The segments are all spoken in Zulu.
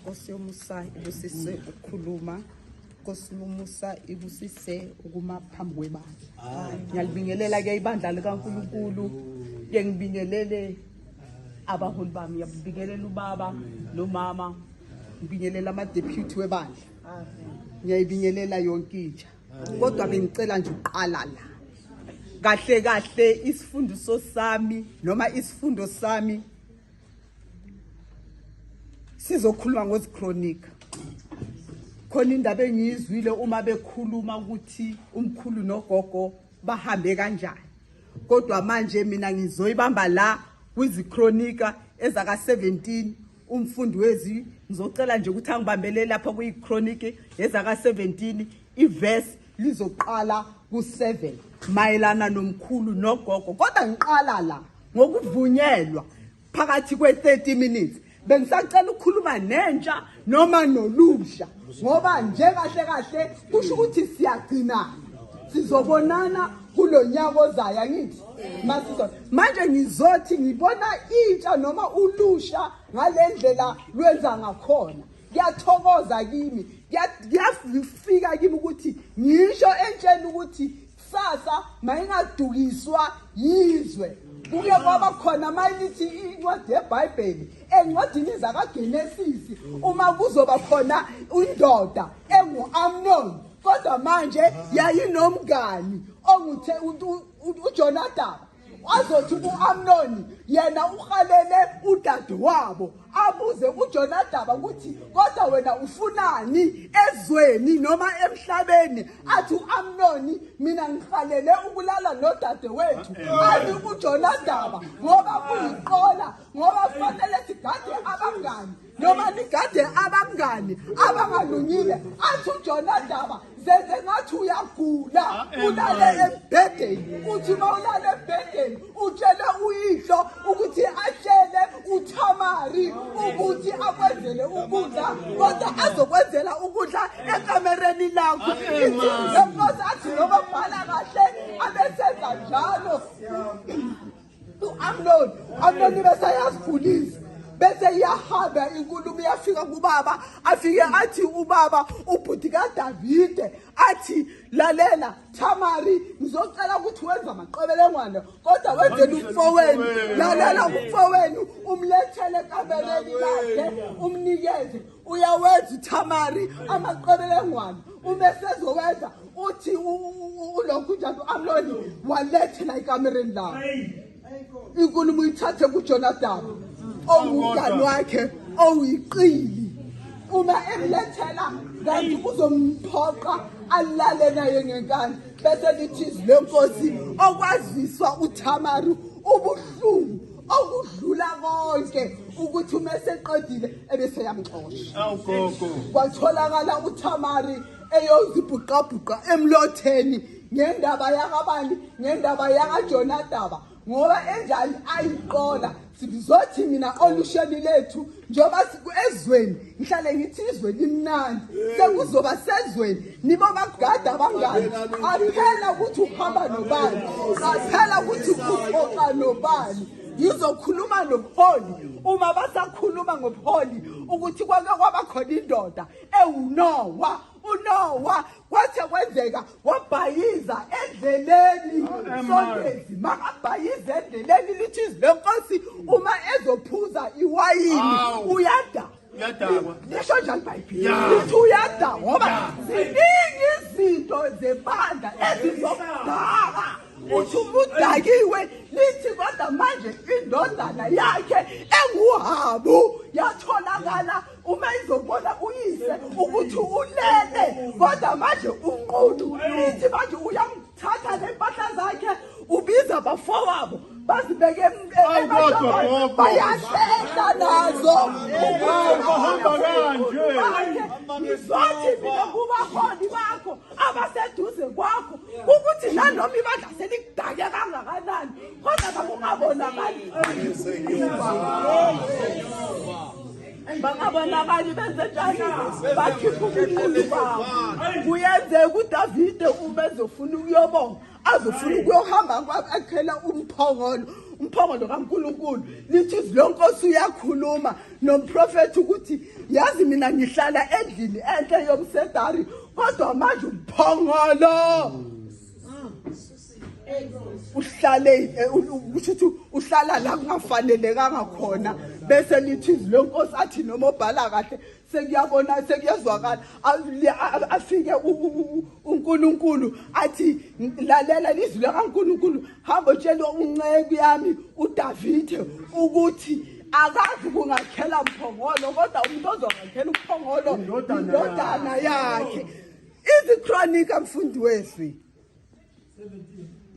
Nkosi yomusa ibusise ukukhuluma, Nkosi yomusa ibusise ukuma phambi kwebandla. Ngiyalibingelela ke ibandla likaNkulunkulu, ke ngibingelele abaholi bami, ngiyabingelela ubaba nomama, ngibingelela ama deputy webandla. Ngiyayibingelela yonke intsha. Kodwa bengicela nje uqala la. Kahle isifundiso sami noma isifundo sami sizokhuluma ngozikronika. Khona indaba engiyizwile uma bekhuluma ukuthi umkhulu nogogo bahambe kanjani. Kodwa manje mina ngizoyibamba la kwizikronika ezaka 17 umfundi wezi ngizocela nje ukuthi angibambele lapha kuyikroniki ezaka 17 iverse lizoqala ku7 mayelana nomkhulu nogogo. Kodwa ngiqala la ngokuvunyelwa phakathi kwe30 minutes. Bengisacela ukukhuluma nentsha noma nolusha ngoba nje kahle kusho ukuthi siyagcina sizobonana kulonyaka ozayo ngithi masizo. Manje ngizothi ngibona intsha noma ulusha ngalendlela lwenza ngakhona. Ngiyathokoza kimi, ngiyafika kimi ukuthi ngisho entsheni ukuthi sasa mayingadukiswa yizwe. Kuke kwaba khona mayithi incwadi yeBhayibheli encwadini zakaGenesis uma kuzoba khona indoda enguAmnon, kodwa manje yayinomngani onguthe uJonathan. Wazothi uAmnon yena uhalele udadewabo abuze uJonathan ukuthi kodwa wena ufunani ezweni noma emhlabeni. Athi uAmnon mina ngihalele ukulala nodadewethu athi uJonathan ngoba kuyiqola ngoba kufanele sigade abangani noma nigade abangani abangalungile. Athi uJonathan zenze ngathi uyagula ulale embhedeni. Uthi mawulale embhedeni utshele uyihlo ukuthi atshele uThamari ukuthi akwenzele ukudla, kodwa azokwenzela ukudla ekamereni lakho. Inkosi athi noma bhala kahle abesenza njalo. uAmnon bese yasifundisa bese iyahamba inkulumo iyafika kubaba, afike athi ubaba ubhuti kaDavide athi lalela Thamari ngizocela ukuthi wenza amaqebelengwane kodwa wenzele umfowenu. Lalela umfowenu umlethele kamereni lakhe umnikeze. Uyawenza uThamari amaqebelengwane umesezowenza uthi ulokhu njalo uAmnon walethela ikamereni lakhe. Inkulumo ithathe kuJonathan ongumngani wakhe oyiqili. Uma emlethela kanti uzomphoqa alale naye ngenkani. Bese lithi lenkosi okwaziswa uThamari ubuhlungu okudlula konke ukuthi uma eseqedile ebese yamxosha. Kwatholakala uThamari eyozibhuqabhuqa emlotheni ngendaba yakabani, ngendaba yakaJonathan ngoba enjani ayiqola. Sizothi mina olusheni lethu njoba ezweni ngihlale ngithi izwe limnandi sekuzoba sezweni nibo bagada abangani. Qaphela ukuthi uhamba nobani, qaphela ukuthi uxoxa nobani. Ngizokhuluma noPholi uma basakhuluma ngoPholi ukuthi kwake kwaba khona indoda ewuNowa. uNowa kwathe kwenzeka wabhayiza endleleni. Sondezi makabhayiza endleleni lithi lenkosi uma ezophuza iwayini uyada. Lisho njalo iBhayibheli lithi uyada ngoba ziningi izinto zebandla ezizokudaka. Uthi umudakiwe lithi kodwa manje indodana yakhe enguHabu yatholakala uma izobona uyise ukuthi ulele kodwa manje unqulu. Lithi manje uyamthatha lempahla zakhe ubiza abafowabo bazibeke emashambani bayahlela nazo. Hamba kanje ngizothi mina kubaholi bakho abaseduze kwakho ukuthi nanoma ibandla selikudake kangakanani kodwa ungabonakali. bangabonakali benze njani bakhipha ubuqulu babo. Kuyenzeka uDavide uma ezofuna ukuyobonga azofuna ukuyohamba akhela umphongolo kaNkulunkulu lithi izilonkosi uyakhuluma nomprofeti ukuthi yazi mina ngihlala endlini enhle yomsedari kodwa manje umphongolo uhlale ukuthi uhlala la kungafanelekanga khona bese lithi izilonkosi athi noma obhala kahle sekuyabona sekuyezwakala afike uNkulunkulu athi lalela izwi likaNkulunkulu hamba utshela unceku yami uDavide ukuthi akazi kungakhela mphongolo kodwa umuntu ozokhela umphongolo indodana yakhe. Izikronika mfundi wethu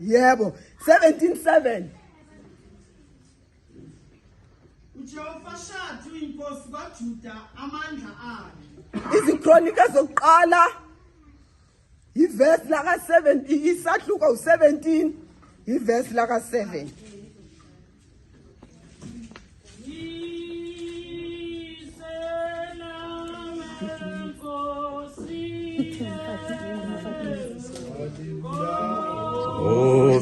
yebo 17:7 uJehova shathi uyinkosi kaJuda amandla akhe. Izikronika zokuqala iverse laka 7 isahluko u17 iverse laka 7 Oh,